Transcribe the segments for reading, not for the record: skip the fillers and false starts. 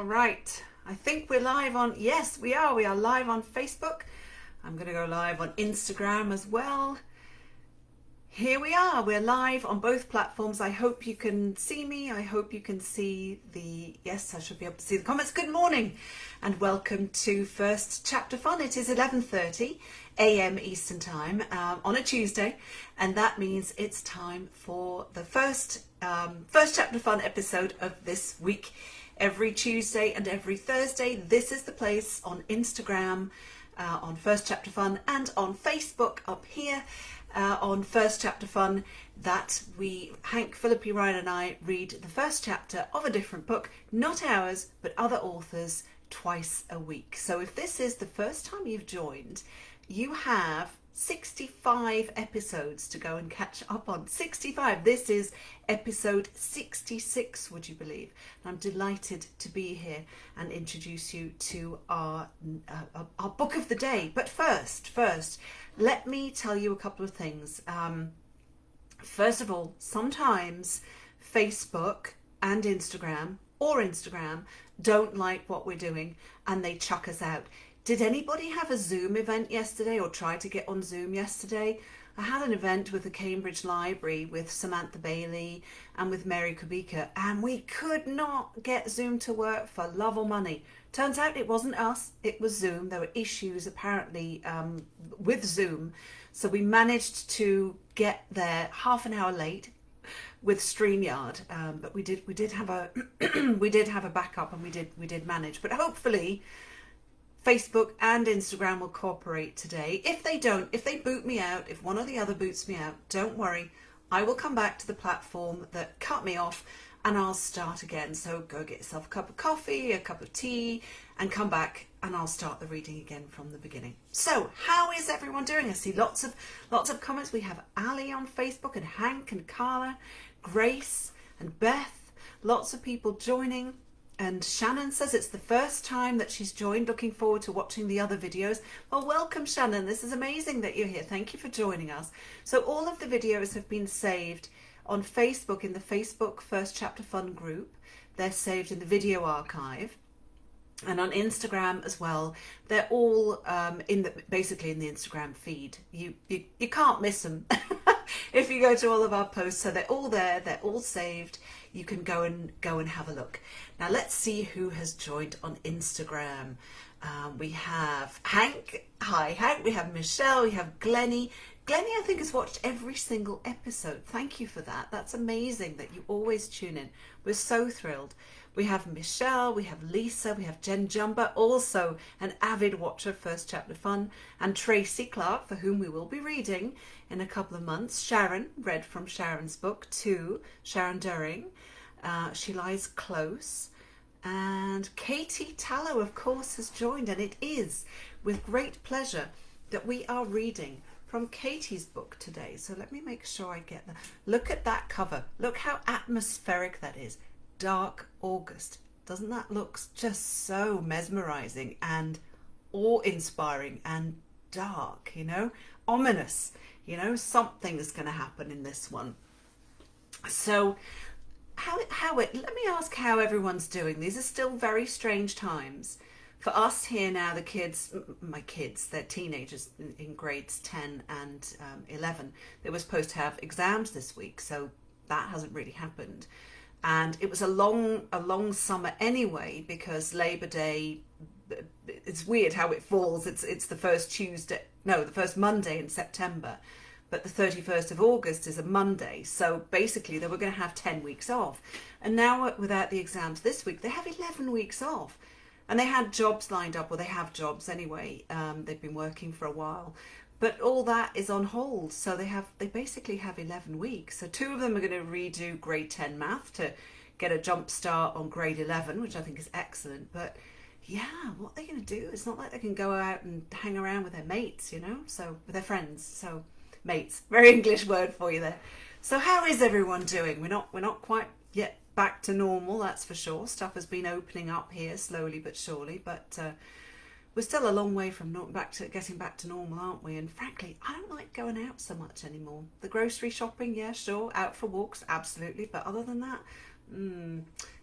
All right, I think we're live on, yes, we are live on Facebook. I'm going to go live on Instagram as well. Here we are, we're live on both platforms. I hope you can see me. I hope you can see yes, I should be able to see the comments. Good morning and welcome to First Chapter Fun. It is 11:30 a.m. Eastern Time on a Tuesday, and that means it's time for the first Chapter Fun episode of this week. Every Tuesday and every Thursday, this is the place on Instagram, on First Chapter Fun, and on Facebook up here on First Chapter Fun, that Hank, Philippi, Ryan and I read the first chapter of a different book, not ours, but other authors, twice a week. So if this is the first time you've joined, you have 65 episodes to go and catch up on. 65. This is episode 66, would you believe? And I'm delighted to be here and introduce you to our book of the day. But first, let me tell you a couple of things. First of all, sometimes Facebook and Instagram don't like what we're doing and they chuck us out. Did anybody have a Zoom event yesterday or try to get on Zoom yesterday? I had an event with the Cambridge Library with Samantha Bailey and with Mary Kubika, and we could not get Zoom to work for love or money. Turns out it wasn't us, it was Zoom. There were issues apparently with Zoom. So we managed to get there half an hour late with StreamYard, but we did have a we did have a backup, and we did manage. But hopefully Facebook and Instagram will cooperate today. If they don't, if they boot me out, if one or the other boots me out, don't worry. I will come back to the platform that cut me off and I'll start again. So go get yourself a cup of coffee, a cup of tea, and come back and I'll start the reading again from the beginning. So how is everyone doing? I see lots of comments. We have Ali on Facebook and Hank and Carla, Grace and Beth, lots of people joining. And Shannon says it's the first time that she's joined. Looking forward to watching the other videos. Well, welcome, Shannon. This is amazing that you're here. Thank you for joining us. So all of the videos have been saved on Facebook in the Facebook First Chapter Fun group. They're saved in the video archive. And on Instagram as well. They're all basically in the Instagram feed. You can't miss them if you go to all of our posts. So they're all there. They're all saved. You can go and have a look. Now let's see who has joined on Instagram. We have Hank. Hi, Hank. We have Michelle. We have Glennie. Glennie, I think, has watched every single episode. Thank you for that. That's amazing that you always tune in. We're so thrilled. We have Michelle, we have Lisa, we have Jen Jumper, also an avid watcher of First Chapter Fun, and Tracy Clark, for whom we will be reading in a couple of months. Sharon, read from Sharon's book too, Sharon During, She Lies Close. And Katie Tallo, of course, has joined, and it is with great pleasure that we are reading from Katie's book today. So let me make sure I get that. Look at that cover. Look how atmospheric that is. Dark August. Doesn't that look just so mesmerizing and awe-inspiring and dark, ominous, something's going to happen in this one. So let me ask how everyone's doing. These are still very strange times for us here now. The kids, my kids, they're teenagers in grades 10 and 11. They were supposed to have exams this week, so that hasn't really happened. And it was a long summer anyway, because Labor Day, it's weird how it falls. It's the first Monday in September, but the 31st of August is a Monday. So basically they were going to have 10 weeks off. And now without the exams this week, they have 11 weeks off. And they had jobs lined up, or they have jobs anyway. They've been working for a while. But all that is on hold, so they basically have 11 weeks. So 2 of them are going to redo grade 10 math to get a jump start on grade 11, which I think is excellent. But yeah, what are they going to do? It's not like they can go out and hang around with their mates, so with their friends. So mates, very English word for you there. So how is everyone doing? We're not quite yet back to normal, that's for sure. Stuff has been opening up here slowly but surely, but we're still a long way from getting back to normal, aren't we? And frankly, I don't like going out so much anymore. The grocery shopping, yeah, sure. Out for walks, absolutely. But other than that,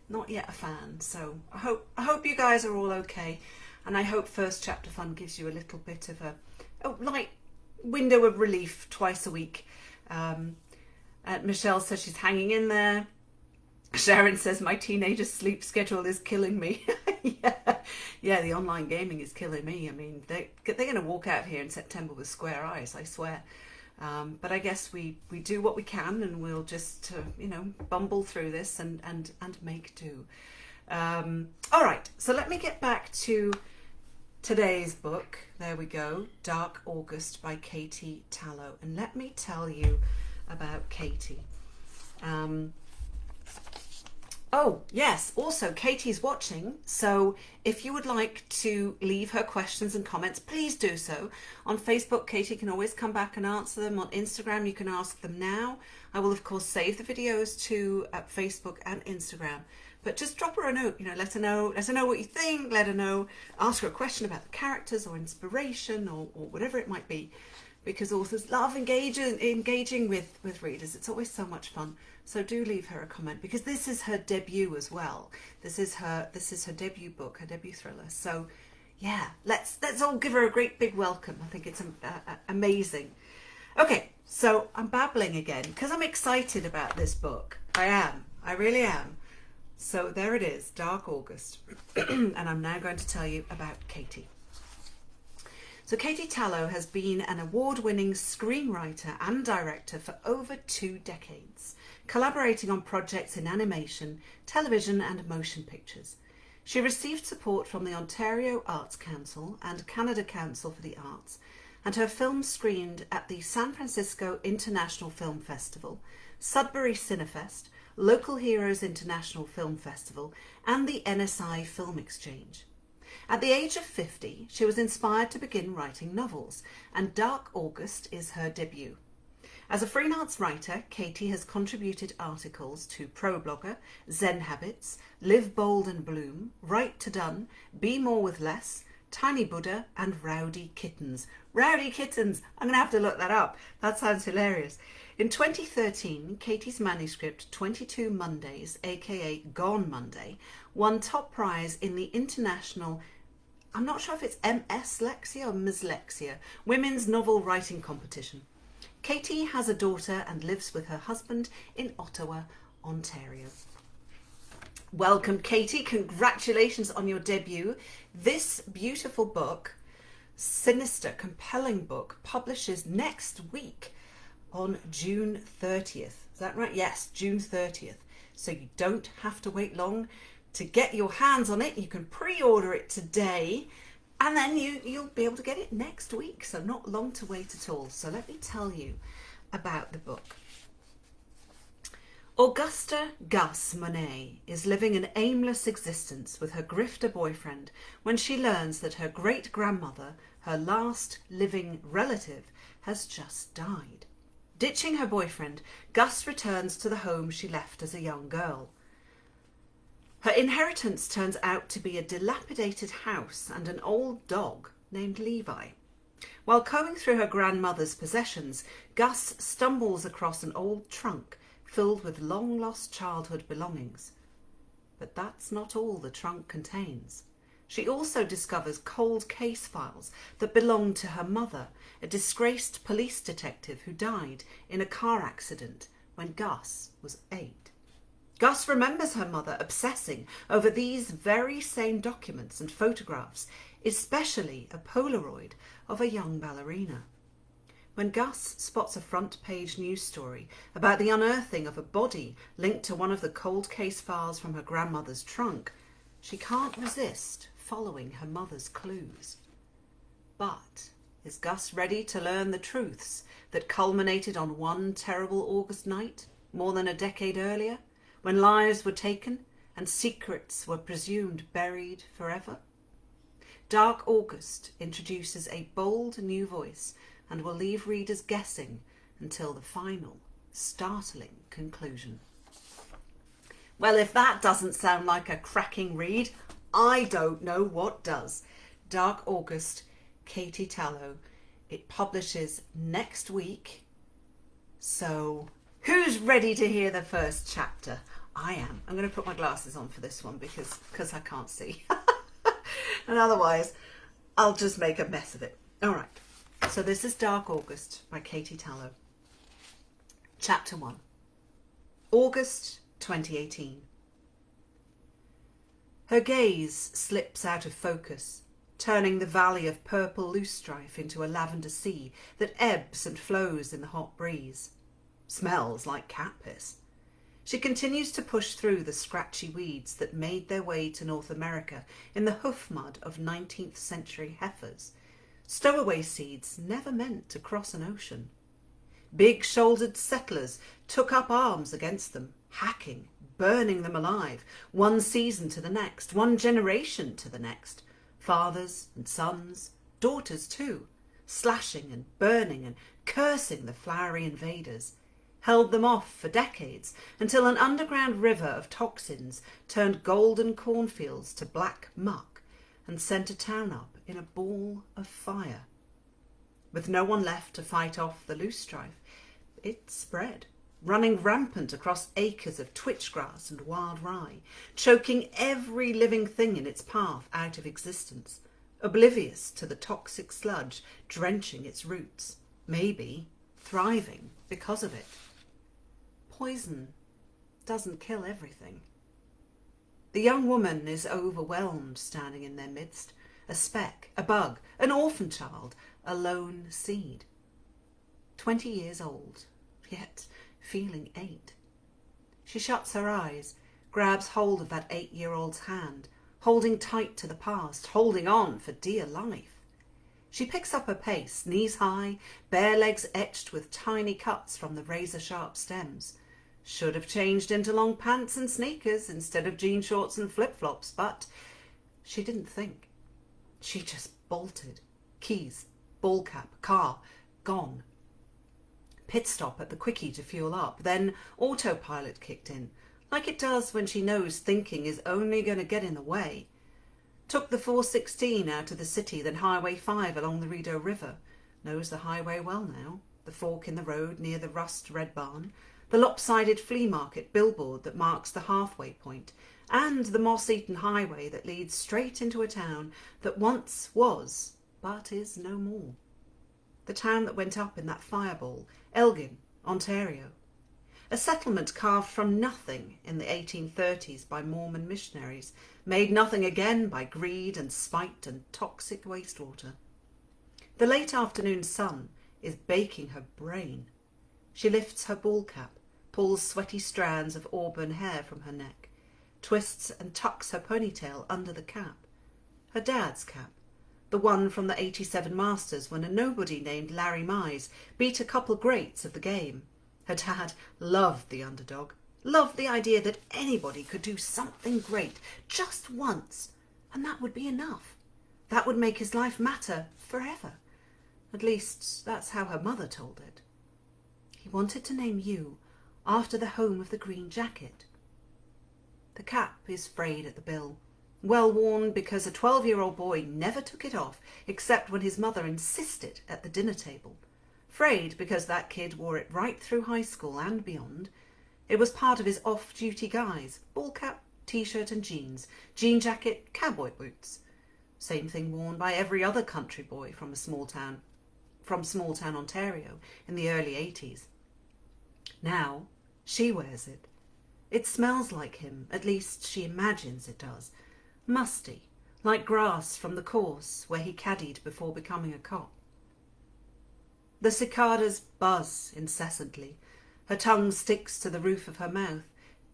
not yet a fan. So I hope you guys are all okay, and I hope First Chapter Fun gives you a little bit of a light window of relief twice a week. Michelle says she's hanging in there. Sharon says my teenager's sleep schedule is killing me. yeah, the online gaming is killing me. I mean, they're going to walk out here in September with square eyes, I swear. But I guess we do what we can, and we'll just bumble through this and make do. All right, so let me get back to today's book. There we go, Dark August by Katie Tallo, and let me tell you about Katie. Oh, yes, also Katie's watching, so if you would like to leave her questions and comments, please do so. On Facebook, Katie can always come back and answer them. On Instagram, you can ask them now. I will, of course, save the videos to Facebook and Instagram. But just drop her a note, let her know what you think, let her know, ask her a question about the characters or inspiration or whatever it might be. Because authors love engaging with readers. It's always so much fun. So do leave her a comment, because this is her debut as well. This is her debut book, her debut thriller. So yeah, let's all give her a great big welcome. I think it's amazing. Okay, so I'm babbling again because I'm excited about this book. I really am. So there it is, Dark August. And I'm now going to tell you about Katie. So Katie Tallo has been an award-winning screenwriter and director for over 2 decades, collaborating on projects in animation, television and motion pictures. She received support from the Ontario Arts Council and Canada Council for the Arts, and her films screened at the San Francisco International Film Festival, Sudbury Cinefest, Local Heroes International Film Festival and the NSI Film Exchange. At the age of 50, she was inspired to begin writing novels, and Dark August is her debut. As a freelance writer, Katie has contributed articles to Problogger, Zen Habits, Live Bold and Bloom, Write to Done, Be More with Less, Tiny Buddha and Rowdy Kittens. Rowdy Kittens! I'm going to have to look that up. That sounds hilarious. In 2013, Katie's manuscript 22 Mondays, aka Gone Monday, won top prize in the international, I'm not sure if it's Mslexia or Mslexia, Women's Novel Writing Competition. Katie has a daughter and lives with her husband in Ottawa, Ontario. Welcome, Katie. Congratulations on your debut. This beautiful book, sinister, compelling book, publishes next week on June 30th. Is that right? Yes, June 30th. So you don't have to wait long to get your hands on it. You can pre-order it today, and then you'll be able to get it next week. So not long to wait at all. So let me tell you about the book. Augusta Gus Monet is living an aimless existence with her grifter boyfriend when she learns that her great-grandmother, her last living relative, has just died. Ditching her boyfriend, Gus returns to the home she left as a young girl. Her inheritance turns out to be a dilapidated house and an old dog named Levi. While combing through her grandmother's possessions, Gus stumbles across an old trunk filled with long-lost childhood belongings. But that's not all the trunk contains. She also discovers cold case files that belonged to her mother, a disgraced police detective who died in a car accident when Gus was 8. Gus remembers her mother obsessing over these very same documents and photographs, especially a Polaroid of a young ballerina. When Gus spots a front-page news story about the unearthing of a body linked to one of the cold case files from her grandmother's trunk, she can't resist following her mother's clues. But is Gus ready to learn the truths that culminated on one terrible August night, more than a decade earlier, when lives were taken and secrets were presumed buried forever? Dark August introduces a bold new voice and will leave readers guessing until the final, startling conclusion. Well, if that doesn't sound like a cracking read, I don't know what does. Dark August, Katie Tallo. It publishes next week. So, who's ready to hear the first chapter? I am. I'm going to put my glasses on for this one because I can't see. And otherwise, I'll just make a mess of it. All right. So this is Dark August by Katie Tallo. Chapter 1. August 2018. Her gaze slips out of focus, turning the valley of purple loosestrife into a lavender sea that ebbs and flows in the hot breeze. Smells like cat piss. She continues to push through the scratchy weeds that made their way to North America in the hoof mud of 19th century heifers, stowaway seeds never meant to cross an ocean. Big-shouldered settlers took up arms against them, hacking, burning them alive, one season to the next, one generation to the next. Fathers and sons, daughters too, slashing and burning and cursing the flowery invaders, held them off for decades until an underground river of toxins turned golden cornfields to black muck and sent a town up in a ball of fire. With no one left to fight off the loosestrife, it spread, running rampant across acres of twitchgrass and wild rye, choking every living thing in its path out of existence, oblivious to the toxic sludge drenching its roots, maybe thriving because of it. Poison doesn't kill everything. The young woman is overwhelmed standing in their midst, a speck, a bug, an orphan child, a lone seed. 20 years old, yet feeling 8. She shuts her eyes, grabs hold of that 8-year-old's hand, holding tight to the past, holding on for dear life. She picks up her pace, knees high, bare legs etched with tiny cuts from the razor-sharp stems. Should have changed into long pants and sneakers instead of jean shorts and flip-flops, but she didn't think. She just bolted. Keys, ball cap, car, gone. Pit stop at the quickie to fuel up, then autopilot kicked in, like it does when she knows thinking is only going to get in the way. Took the 416 out of the city, then Highway 5 along the Rideau River. Knows the highway well now. The fork in the road near the Rust Red Barn, the lopsided flea market billboard that marks the halfway point, and the moss-eaten highway that leads straight into a town that once was, but is no more. The town that went up in that fireball, Elgin, Ontario. A settlement carved from nothing in the 1830s by Mormon missionaries, made nothing again by greed and spite and toxic wastewater. The late afternoon sun is baking her brain. She lifts her ball cap, pulls sweaty strands of auburn hair from her neck, twists and tucks her ponytail under the cap. Her dad's cap, the one from the 87 Masters when a nobody named Larry Mize beat a couple greats of the game. Her dad loved the underdog, loved the idea that anybody could do something great just once, and that would be enough. That would make his life matter forever. At least, that's how her mother told it. He wanted to name you after the home of the green jacket. The cap is frayed at the bill, well worn because a 12-year-old boy never took it off except when his mother insisted at the dinner table. Frayed because that kid wore it right through high school and beyond. It was part of his off-duty guise, ball cap, t-shirt and jeans, jean jacket, cowboy boots. Same thing worn by every other country boy from small town Ontario in the early 80s. Now, she wears it. It smells like him, at least she imagines it does. Musty, like grass from the course where he caddied before becoming a cop. The cicadas buzz incessantly. Her tongue sticks to the roof of her mouth.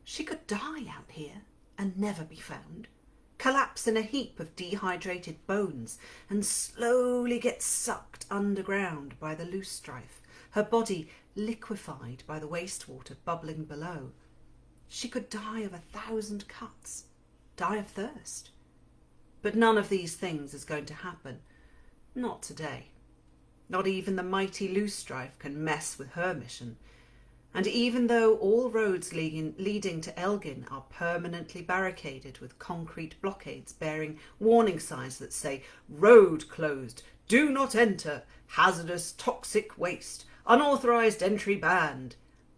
She could die out here and never be found. Collapse in a heap of dehydrated bones and slowly get sucked underground by the loosestrife, her body liquefied by the wastewater bubbling below. She could die of 1,000 cuts, die of thirst. But none of these things is going to happen. Not today. Not even the mighty loosestrife can mess with her mission. And even though all roads leading to Elgin are permanently barricaded with concrete blockades bearing warning signs that say, "Road closed, do not enter, hazardous toxic waste, unauthorised entry banned,"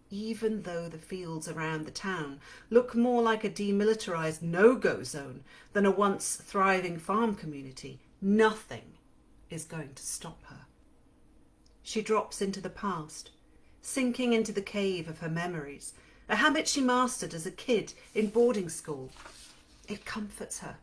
even though the fields around the town look more like a demilitarized no-go zone than a once thriving farm community, nothing is going to stop her. She drops into the past, sinking into the cave of her memories, a habit she mastered as a kid in boarding school. It comforts her,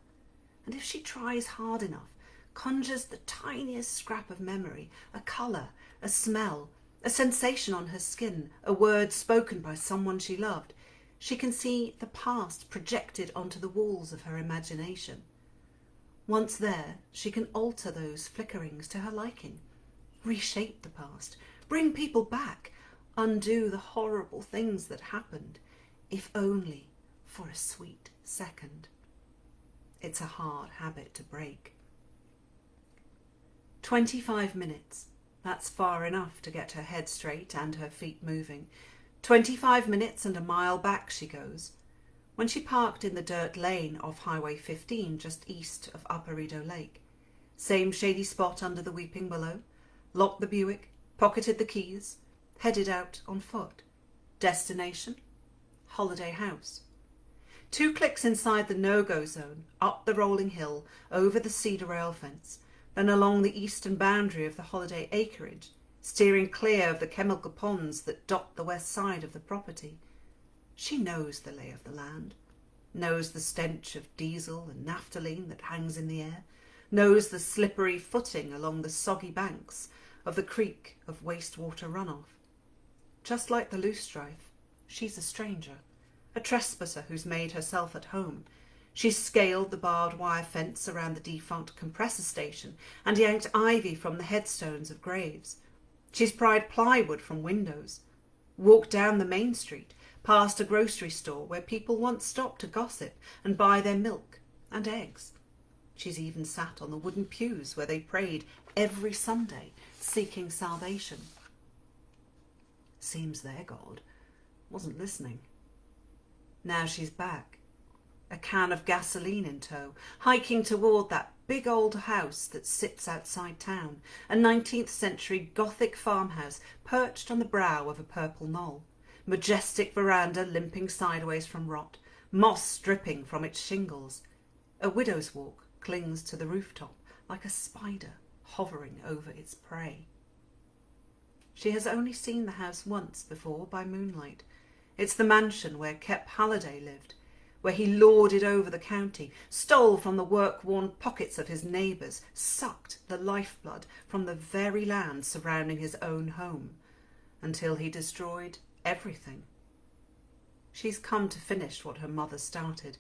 and if she tries hard enough, conjures the tiniest scrap of memory, a colour, a smell, a sensation on her skin, a word spoken by someone she loved, she can see the past projected onto the walls of her imagination. Once there, she can alter those flickerings to her liking, reshape the past, bring people back, undo the horrible things that happened, if only for a sweet second. It's a hard habit to break. 25 minutes. That's far enough to get her head straight and her feet moving. 25 minutes and a mile back she goes. When she parked in the dirt lane off Highway 15 just east of Upper Rideau Lake. Same shady spot under the weeping willow. Locked the Buick, pocketed the keys, headed out on foot. Destination? Holiday House. 2 clicks inside the no-go zone, up the rolling hill, over the cedar rail fence, then along the eastern boundary of the holiday acreage, steering clear of the chemical ponds that dot the west side of the property. She knows the lay of the land, knows the stench of diesel and naphthalene that hangs in the air, knows the slippery footing along the soggy banks of the creek of wastewater runoff. Just like the loosestrife, she's a stranger, a trespasser who's made herself at home. She's scaled the barbed wire fence around the defunct compressor station and yanked ivy from the headstones of graves. She's pried plywood from windows, walked down the main street, past a grocery store where people once stopped to gossip and buy their milk and eggs. She's even sat on the wooden pews where they prayed every Sunday, seeking salvation. Seems their God wasn't listening. Now she's back, a can of gasoline in tow, hiking toward that big old house that sits outside town, a 19th century Gothic farmhouse perched on the brow of a purple knoll, majestic veranda limping sideways from rot, moss dripping from its shingles. A widow's walk clings to the rooftop like a spider hovering over its prey. She has only seen the house once before by moonlight. It's the mansion where Kep Halliday lived, where he lorded over the county, stole from the work-worn pockets of his neighbours, sucked the lifeblood from the very land surrounding his own home, until he destroyed everything. She's come to finish what her mother started,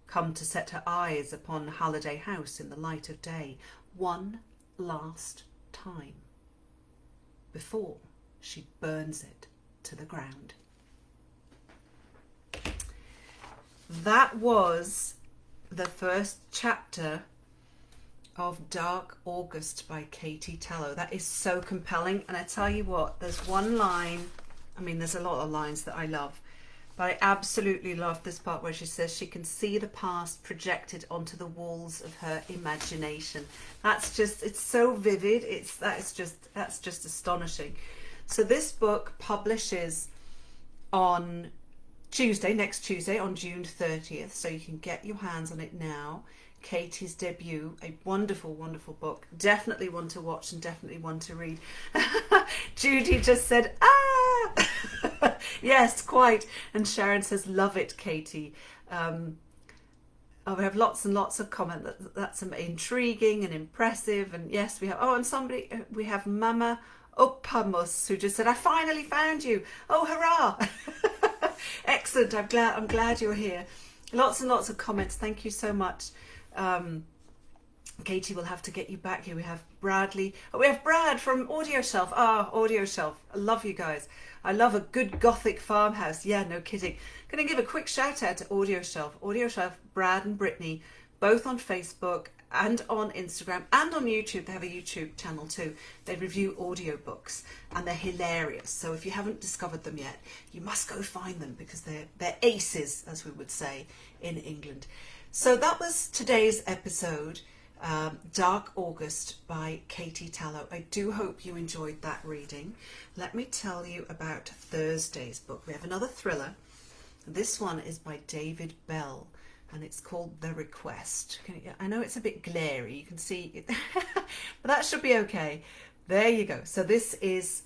come to set her eyes upon Halliday House in the light of day, one last time, before she burns it to the ground. That was the first chapter of Dark August by Katie Tallo. That is so compelling, and I tell you what, there's one line, I mean there's a lot of lines that I love, but I absolutely love this part where she says she can see the past projected onto the walls of her imagination. That's just, it's so vivid, that's just astonishing. So this book publishes on next Tuesday on June 30th, so you can get your hands on it now. Katie's debut, a wonderful, wonderful book. Definitely one to watch and definitely one to read. Judy just said, ah! Yes, quite. And Sharon says, love it, Katie. We have lots and lots of comment that's intriguing and impressive. And yes, we have, we have Mama Opamus who just said, I finally found you. Oh, hurrah. Excellent. I'm glad you're here. Lots and lots of comments. Thank you so much. Katie will have to get you back here. We have Bradley. Oh, we have Brad from Audio Shelf. Audio Shelf. I love you guys. I love a good Gothic farmhouse. Yeah, no kidding. Going to give a quick shout out to Audio Shelf. Audio Shelf, Brad and Brittany, both on Facebook and on Instagram and on YouTube. They have a YouTube channel too. They review audiobooks and they're hilarious. So if you haven't discovered them yet, you must go find them because they're aces, as we would say in England. So that was today's episode. Dark August by Katie Tallo. I do hope you enjoyed that reading. Let me tell you about Thursday's book. We have another thriller. This one is by David Bell and it's called The Request. I know it's a bit glary, you can see it, but that should be okay. There you go. So this is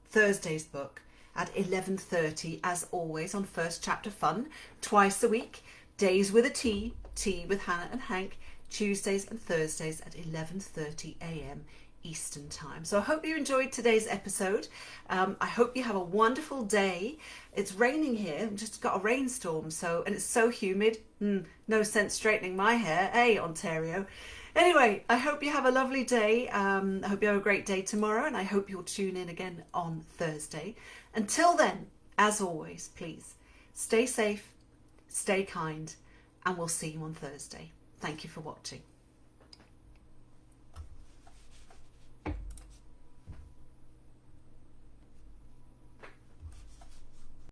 Thursday's book at 11:30, as always, on First Chapter Fun, twice a week, days with a T, tea with Hannah and Hank, Tuesdays and Thursdays at 11:30 a.m. Eastern Time. So I hope you enjoyed today's episode. I hope you have a wonderful day. It's raining here. I've just got a rainstorm, and it's so humid. No sense straightening my hair, Ontario? Anyway, I hope you have a lovely day. I hope you have a great day tomorrow, and I hope you'll tune in again on Thursday. Until then, as always, please stay safe, stay kind, and we'll see you on Thursday. Thank you for watching.